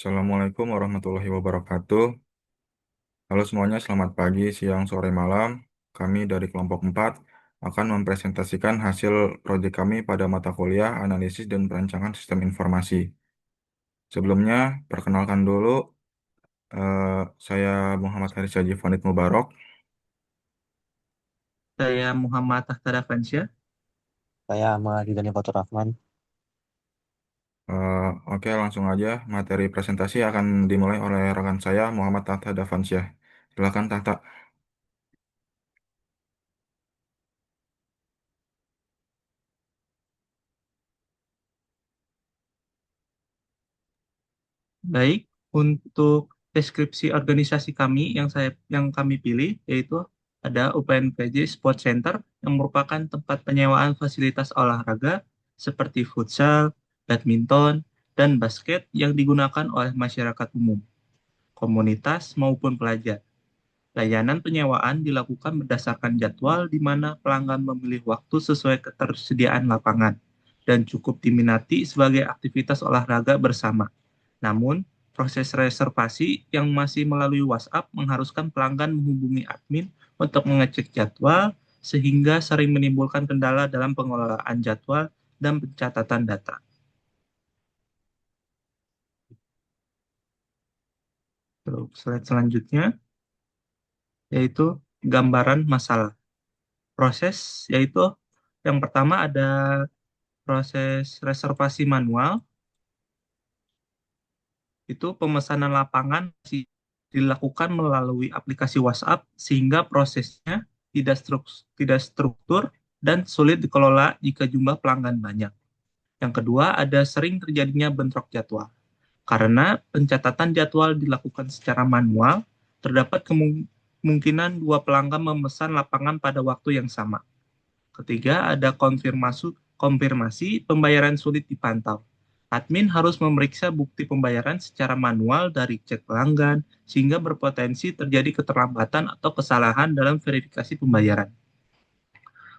Assalamualaikum warahmatullahi wabarakatuh. Halo semuanya, selamat pagi, siang, sore, malam. Kami dari kelompok 4 akan mempresentasikan hasil proyek kami pada mata kuliah Analisis dan Perancangan Sistem Informasi. Sebelumnya, perkenalkan dulu, saya Muhammad Haris Haji Fanid Mubarok. Saya Muhammad Tahtada Fansyah. Saya Ahmad Yudhani Fatur Rahman. Eh, oke, langsung aja. Materi presentasi akan dimulai oleh rekan saya, Muhammad Tahta Davansyah. Silakan, Tahta. Baik, untuk deskripsi organisasi kami yang kami pilih yaitu ada UPNPJ Sport Center yang merupakan tempat penyewaan fasilitas olahraga seperti futsal, badminton, dan basket yang digunakan oleh masyarakat umum, komunitas maupun pelajar. Layanan penyewaan dilakukan berdasarkan jadwal di mana pelanggan memilih waktu sesuai ketersediaan lapangan dan cukup diminati sebagai aktivitas olahraga bersama. Namun, proses reservasi yang masih melalui WhatsApp mengharuskan pelanggan menghubungi admin untuk mengecek jadwal sehingga sering menimbulkan kendala dalam pengelolaan jadwal dan pencatatan data. Terus slide selanjutnya yaitu gambaran masalah. Proses yaitu yang pertama ada proses reservasi manual, itu pemesanan lapangan dilakukan melalui aplikasi WhatsApp sehingga prosesnya tidak struktur dan sulit dikelola jika jumlah pelanggan banyak. Yang kedua, ada sering terjadinya bentrok jadwal. Karena pencatatan jadwal dilakukan secara manual, terdapat kemungkinan dua pelanggan memesan lapangan pada waktu yang sama. Ketiga, ada konfirmasi pembayaran sulit dipantau. Admin harus memeriksa bukti pembayaran secara manual dari cek pelanggan, sehingga berpotensi terjadi keterlambatan atau kesalahan dalam verifikasi pembayaran.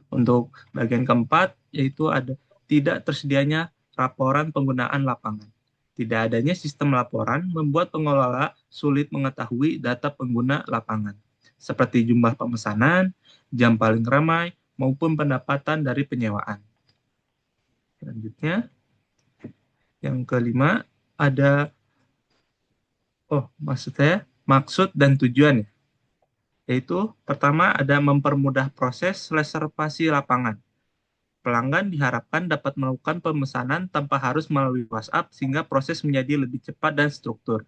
Untuk bagian keempat, yaitu ada tidak tersedianya laporan penggunaan lapangan. Tidak adanya sistem laporan membuat pengelola sulit mengetahui data pengguna lapangan, seperti jumlah pemesanan, jam paling ramai, maupun pendapatan dari penyewaan. Selanjutnya, yang kelima, ada, maksud saya, maksud dan tujuan ya. Yaitu, pertama ada mempermudah proses reservasi lapangan. Pelanggan diharapkan dapat melakukan pemesanan tanpa harus melalui WhatsApp sehingga proses menjadi lebih cepat dan struktur.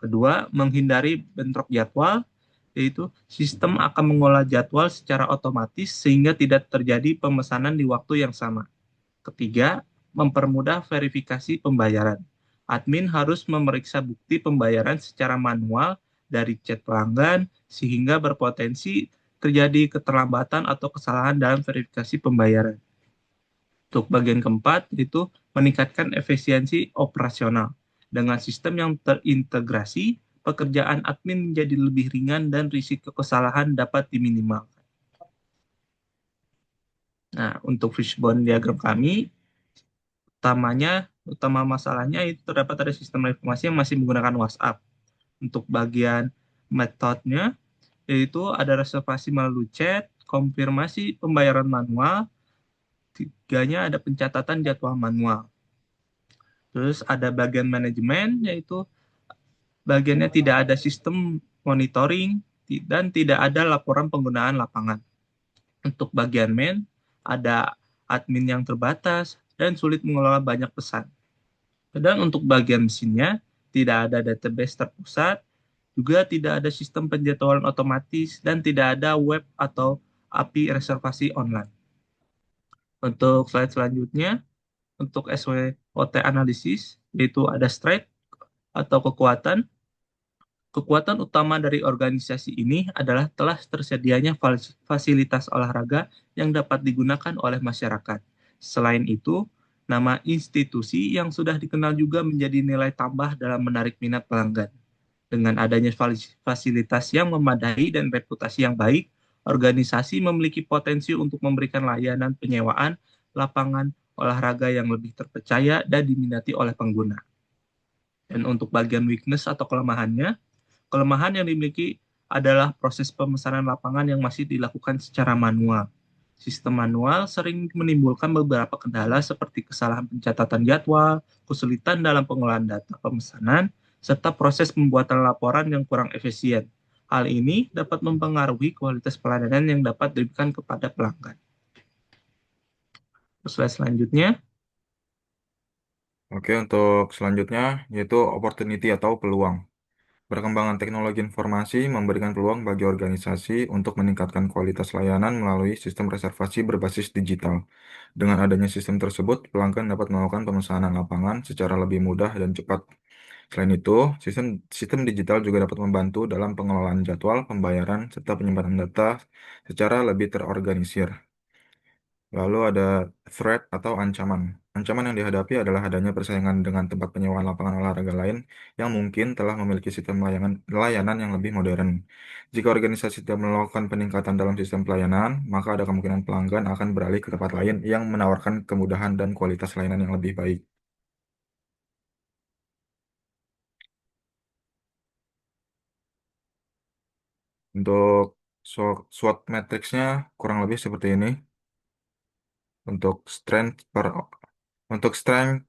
Kedua, menghindari bentrok jadwal, yaitu sistem akan mengolah jadwal secara otomatis sehingga tidak terjadi pemesanan di waktu yang sama. Ketiga, mempermudah verifikasi pembayaran. Admin harus memeriksa bukti pembayaran secara manual dari chat pelanggan sehingga berpotensi terjadi keterlambatan atau kesalahan dalam verifikasi pembayaran. Untuk bagian keempat, itu meningkatkan efisiensi operasional. Dengan sistem yang terintegrasi, pekerjaan admin menjadi lebih ringan dan risiko kesalahan dapat diminimalkan. Nah, untuk fishbone diagram kami, utama masalahnya itu terdapat ada sistem informasi yang masih menggunakan WhatsApp. Untuk bagian metodenya, yaitu ada reservasi melalui chat, konfirmasi pembayaran manual, tiganya ada pencatatan jadwal manual. Terus ada bagian manajemen, yaitu bagiannya tidak ada sistem monitoring dan tidak ada laporan penggunaan lapangan. Untuk bagian main, ada admin yang terbatas dan sulit mengelola banyak pesan. Dan untuk bagian mesinnya, tidak ada database terpusat, juga tidak ada sistem penjadwalan otomatis, dan tidak ada web atau API reservasi online. Untuk slide selanjutnya, untuk SWOT analisis, yaitu ada strength atau kekuatan. Kekuatan utama dari organisasi ini adalah telah tersedianya fasilitas olahraga yang dapat digunakan oleh masyarakat. Selain itu, nama institusi yang sudah dikenal juga menjadi nilai tambah dalam menarik minat pelanggan. Dengan adanya fasilitas yang memadai dan reputasi yang baik, organisasi memiliki potensi untuk memberikan layanan penyewaan lapangan olahraga yang lebih terpercaya dan diminati oleh pengguna. Dan untuk bagian weakness atau kelemahannya, kelemahan yang dimiliki adalah proses pemesanan lapangan yang masih dilakukan secara manual. Sistem manual sering menimbulkan beberapa kendala seperti kesalahan pencatatan jadwal, kesulitan dalam pengolahan data pemesanan, serta proses pembuatan laporan yang kurang efisien. Hal ini dapat mempengaruhi kualitas pelayanan yang dapat diberikan kepada pelanggan. Slide selanjutnya. Oke, untuk selanjutnya yaitu opportunity atau peluang. Perkembangan teknologi informasi memberikan peluang bagi organisasi untuk meningkatkan kualitas layanan melalui sistem reservasi berbasis digital. Dengan adanya sistem tersebut, pelanggan dapat melakukan pemesanan lapangan secara lebih mudah dan cepat. Selain itu, sistem sistem digital juga dapat membantu dalam pengelolaan jadwal, pembayaran, serta penyimpanan data secara lebih terorganisir. Lalu ada threat atau ancaman. Ancaman yang dihadapi adalah adanya persaingan dengan tempat penyewaan lapangan olahraga lain yang mungkin telah memiliki sistem layanan yang lebih modern. Jika organisasi tidak melakukan peningkatan dalam sistem pelayanan, maka ada kemungkinan pelanggan akan beralih ke tempat lain yang menawarkan kemudahan dan kualitas layanan yang lebih baik. Untuk SWOT matrixnya kurang lebih seperti ini. Untuk strength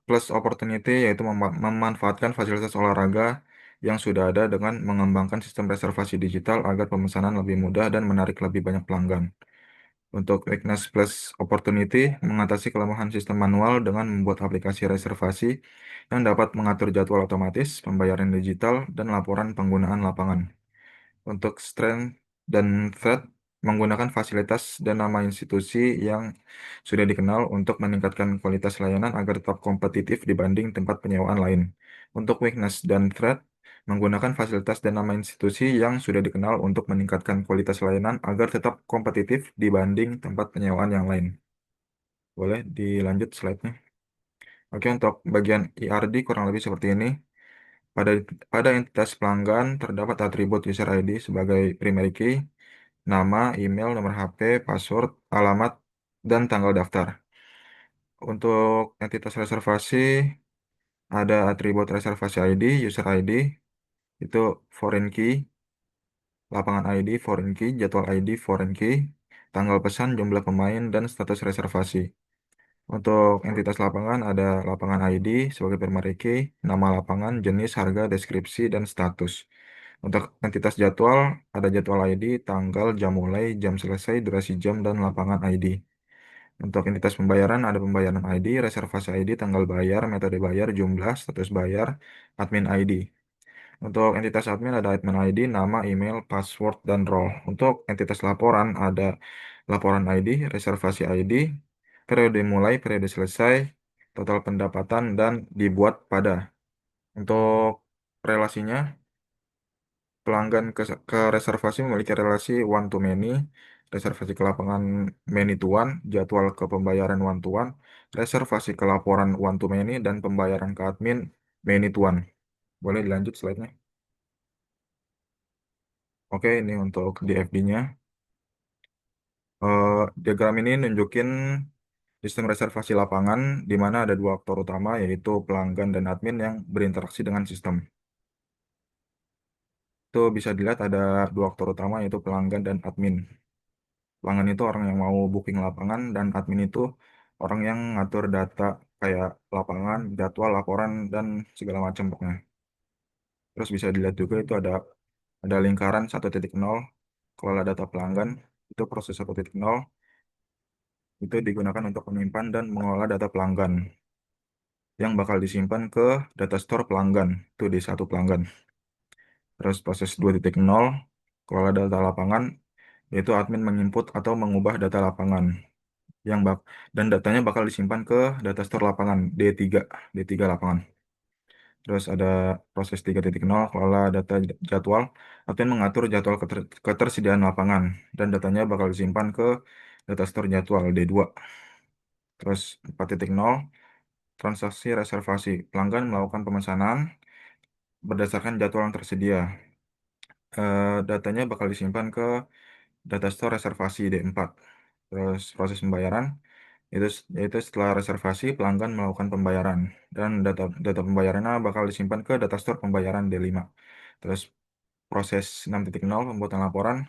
plus opportunity yaitu memanfaatkan fasilitas olahraga yang sudah ada dengan mengembangkan sistem reservasi digital agar pemesanan lebih mudah dan menarik lebih banyak pelanggan. Untuk weakness plus opportunity, mengatasi kelemahan sistem manual dengan membuat aplikasi reservasi yang dapat mengatur jadwal otomatis, pembayaran digital, dan laporan penggunaan lapangan. Untuk strength dan threat, menggunakan fasilitas dan nama institusi yang sudah dikenal untuk meningkatkan kualitas layanan agar tetap kompetitif dibanding tempat penyewaan lain. Untuk weakness dan threat, menggunakan fasilitas dan nama institusi yang sudah dikenal untuk meningkatkan kualitas layanan agar tetap kompetitif dibanding tempat penyewaan yang lain. Boleh dilanjut slide-nya. Oke, untuk bagian ERD kurang lebih seperti ini. Pada, pada entitas pelanggan terdapat atribut user ID sebagai primary key, nama, email, nomor HP, password, alamat, dan tanggal daftar. Untuk entitas reservasi, ada atribut reservasi ID, user ID, itu foreign key, lapangan ID, foreign key, jadwal ID, foreign key, tanggal pesan, jumlah pemain, dan status reservasi. Untuk entitas lapangan ada lapangan ID sebagai primary key, nama lapangan, jenis, harga, deskripsi, dan status. Untuk entitas jadwal ada jadwal ID, tanggal, jam mulai, jam selesai, durasi jam, dan lapangan ID. Untuk entitas pembayaran ada pembayaran ID, reservasi ID, tanggal bayar, metode bayar, jumlah, status bayar, admin ID. Untuk entitas admin ada admin ID, nama, email, password, dan role. Untuk entitas laporan ada laporan ID, reservasi ID, periode mulai, periode selesai, total pendapatan, dan dibuat pada. Untuk relasinya, pelanggan ke reservasi memiliki relasi one to many, reservasi ke lapangan many to one, jadwal ke pembayaran one to one, reservasi ke laporan one to many, dan pembayaran ke admin many to one. Boleh dilanjut slide-nya. Oke, ini untuk DFD-nya. Diagram ini nunjukin sistem reservasi lapangan di mana ada dua aktor utama yaitu pelanggan dan admin yang berinteraksi dengan sistem. Itu bisa dilihat ada dua aktor utama yaitu pelanggan dan admin. Pelanggan itu orang yang mau booking lapangan dan admin itu orang yang ngatur data kayak lapangan, jadwal, laporan, dan segala macam pokoknya. Terus bisa dilihat juga itu ada lingkaran 1.0 kelola data pelanggan itu proses 1.0 itu digunakan untuk menyimpan dan mengelola data pelanggan yang bakal disimpan ke data store pelanggan itu di satu pelanggan. Terus proses 2.0 kelola data lapangan yaitu admin menginput atau mengubah data lapangan yang dan datanya bakal disimpan ke data store lapangan D3 lapangan. Terus ada proses 3.0 kelola data jadwal, admin mengatur jadwal ketersediaan lapangan dan datanya bakal disimpan ke data store jadwal D2. Terus 4.0 transaksi reservasi, pelanggan melakukan pemesanan berdasarkan jadwal yang tersedia. Datanya bakal disimpan ke data store reservasi D4. Terus proses pembayaran, yaitu setelah reservasi pelanggan melakukan pembayaran. dan data pembayarannya bakal disimpan ke data store pembayaran D5. Terus proses 6.0 pembuatan laporan,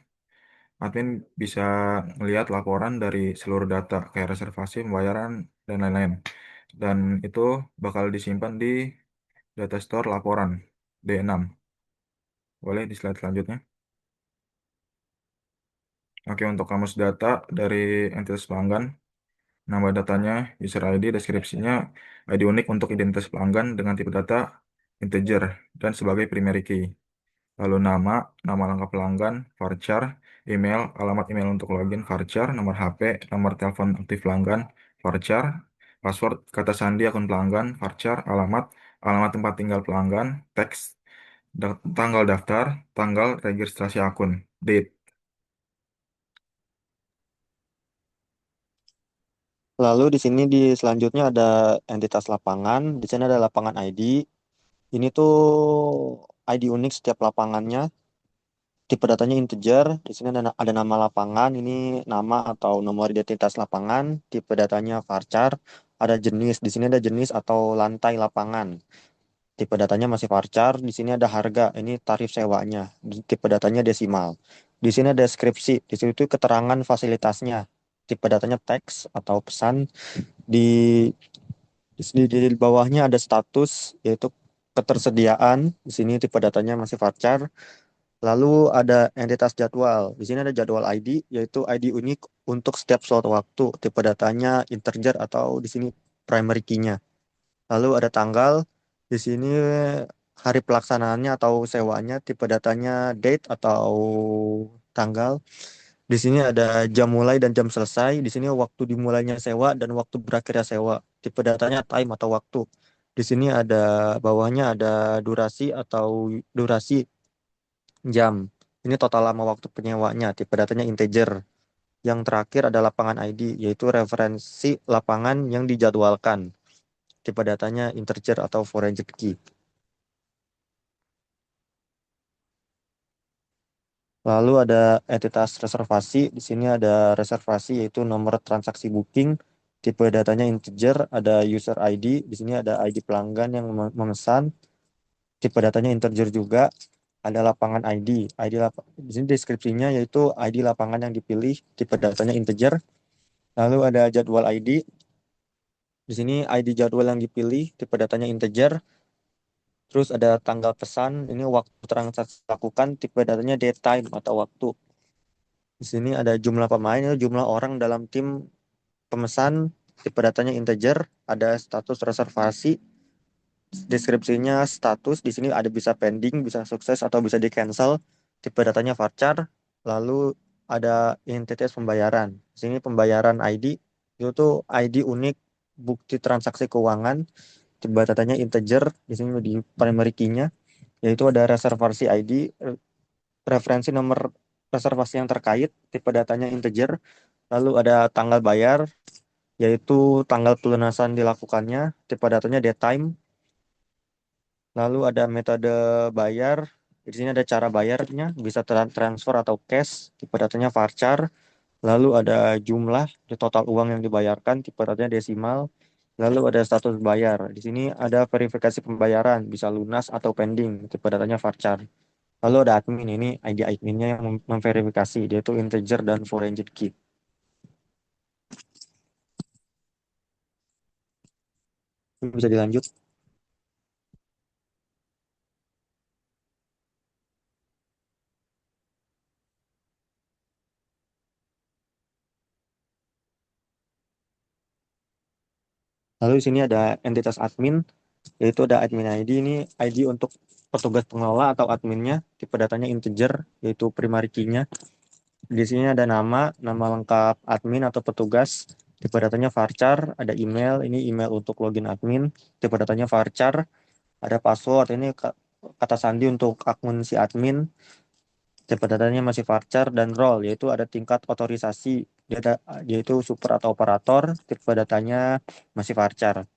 admin bisa melihat laporan dari seluruh data kayak reservasi, pembayaran, dan lain-lain. Dan itu bakal disimpan di data store laporan D6. Boleh di slide selanjutnya. Oke, untuk kamus data dari entitas pelanggan, nama datanya, user ID, deskripsinya, ID unik untuk identitas pelanggan dengan tipe data integer dan sebagai primary key. Lalu nama lengkap pelanggan, varchar, email, alamat email untuk login, varchar, nomor HP, nomor telepon aktif pelanggan, varchar, password, kata sandi akun pelanggan, varchar, alamat tempat tinggal pelanggan, teks, tanggal daftar, tanggal registrasi akun, date. Lalu di sini di selanjutnya ada entitas lapangan. Di sini ada lapangan ID. Ini tuh ID unik setiap lapangannya. Tipe datanya integer. Di sini ada nama lapangan. Ini nama atau nomor identitas lapangan. Tipe datanya varchar. Ada jenis. Di sini ada jenis atau lantai lapangan. Tipe datanya masih varchar. Di sini ada harga. Ini tarif sewanya. Tipe datanya desimal. Di sini ada deskripsi. Di situ keterangan fasilitasnya. Tipe datanya teks atau pesan. Di di bawahnya ada status yaitu ketersediaan. Di sini tipe datanya masih varchar. Lalu ada entitas jadwal. Di sini ada jadwal ID yaitu ID unik untuk setiap slot waktu. Tipe datanya integer atau di sini primary key-nya. Lalu ada tanggal. Di sini hari pelaksanaannya atau sewanya, tipe datanya date atau tanggal. Di sini ada jam mulai dan jam selesai. Di sini waktu dimulainya sewa dan waktu berakhirnya sewa. Tipe datanya time atau waktu. Di sini ada bawahnya ada durasi atau durasi jam. Ini total lama waktu penyewanya. Tipe datanya integer. Yang terakhir ada lapangan ID, yaitu referensi lapangan yang dijadwalkan. Tipe datanya integer atau foreign key. Lalu ada entitas reservasi. Di sini ada reservasi yaitu nomor transaksi booking. Tipe datanya integer, ada user ID. Di sini ada ID pelanggan yang memesan. Tipe datanya integer juga. Ada lapangan ID. Di sini deskripsinya yaitu ID lapangan yang dipilih. Tipe datanya integer. Lalu ada jadwal ID. Di sini ID jadwal yang dipilih. Tipe datanya integer. Terus ada tanggal pesan. Ini waktu transaksi dilakukan. Tipe datanya daytime atau waktu. Di sini ada jumlah pemain, itu jumlah orang dalam tim pemesan, tipe datanya integer, ada status reservasi, deskripsinya status, di sini ada bisa pending, bisa sukses atau bisa di cancel, tipe datanya varchar, lalu ada identitas pembayaran. Di sini pembayaran ID, itu tuh ID unik bukti transaksi keuangan, tipe datanya integer, di sini di primary key-nya, yaitu ada reservasi ID, referensi nomor reservasi yang terkait, tipe datanya integer, lalu ada tanggal bayar, yaitu tanggal pelunasan dilakukannya, tipe datanya daytime, lalu ada metode bayar, di sini ada cara bayarnya, bisa transfer atau cash, tipe datanya varchar, lalu ada jumlah, di total uang yang dibayarkan, tipe datanya desimal, lalu ada status bayar, di sini ada verifikasi pembayaran, bisa lunas atau pending, tipe datanya varchar. Lalu ada admin, ini ID adminnya yang memverifikasi, dia itu integer dan foreign key. Bisa dilanjut. Lalu di sini ada entitas admin, yaitu ada admin ID. Ini ID untuk petugas pengelola atau adminnya, tipe datanya integer, yaitu primary key-nya. Di sini ada nama lengkap admin atau petugas, tipe datanya varchar, ada email, ini email untuk login admin, tipe datanya varchar, ada password, ini kata sandi untuk akun si admin, tipe datanya masih varchar, dan role, yaitu ada tingkat otorisasi, yaitu super atau operator, tipe datanya masih varchar.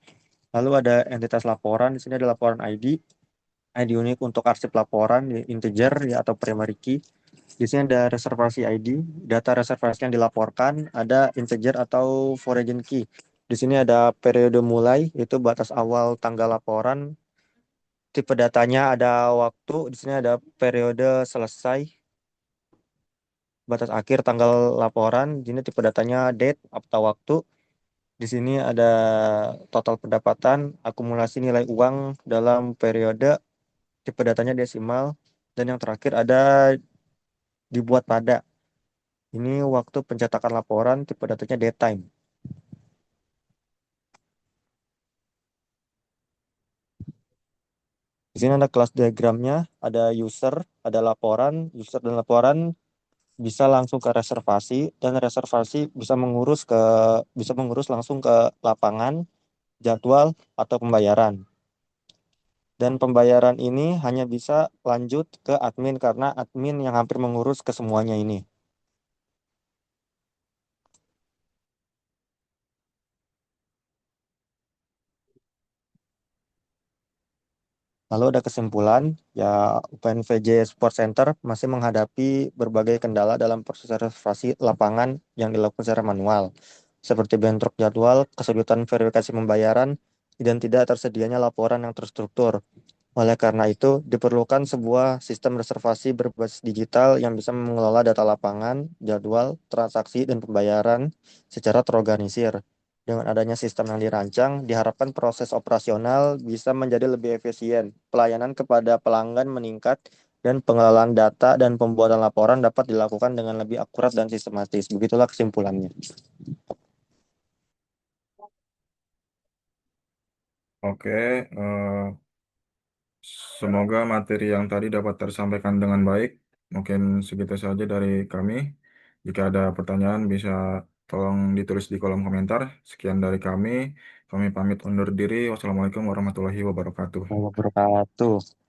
Lalu ada entitas laporan, di sini ada laporan ID unik untuk arsip laporan integer ya atau primary key. Di sini ada reservasi ID, data reservasi yang dilaporkan ada integer atau foreign key. Di sini ada periode mulai, itu batas awal tanggal laporan. Tipe datanya ada waktu, di sini ada periode selesai, batas akhir tanggal laporan. Di sini tipe datanya date atau waktu. Di sini ada total pendapatan, akumulasi nilai uang dalam periode, tipe datanya desimal, dan yang terakhir ada dibuat pada. Ini waktu pencetakan laporan, tipe datanya daytime. Di sini ada kelas diagramnya, ada user, ada laporan, user dan laporan bisa langsung ke reservasi, dan reservasi bisa mengurus langsung ke lapangan, jadwal atau pembayaran. Dan pembayaran ini hanya bisa lanjut ke admin karena admin yang hampir mengurus ke semuanya ini. Lalu ada kesimpulan, ya UPNVJ Support Center masih menghadapi berbagai kendala dalam proses reservasi lapangan yang dilakukan secara manual, seperti bentrok jadwal, kesulitan verifikasi pembayaran, dan tidak tersedianya laporan yang terstruktur. Oleh karena itu, diperlukan sebuah sistem reservasi berbasis digital yang bisa mengelola data lapangan, jadwal, transaksi, dan pembayaran secara terorganisir. Dengan adanya sistem yang dirancang, diharapkan proses operasional bisa menjadi lebih efisien, pelayanan kepada pelanggan meningkat, dan pengelolaan data dan pembuatan laporan dapat dilakukan dengan lebih akurat dan sistematis. Begitulah kesimpulannya. Oke, semoga materi yang tadi dapat tersampaikan dengan baik. Mungkin segitu saja dari kami. Jika ada pertanyaan bisa tolong ditulis di kolom komentar. Sekian dari kami. Kami pamit undur diri. Wassalamualaikum warahmatullahi wabarakatuh. Wabarakatuh.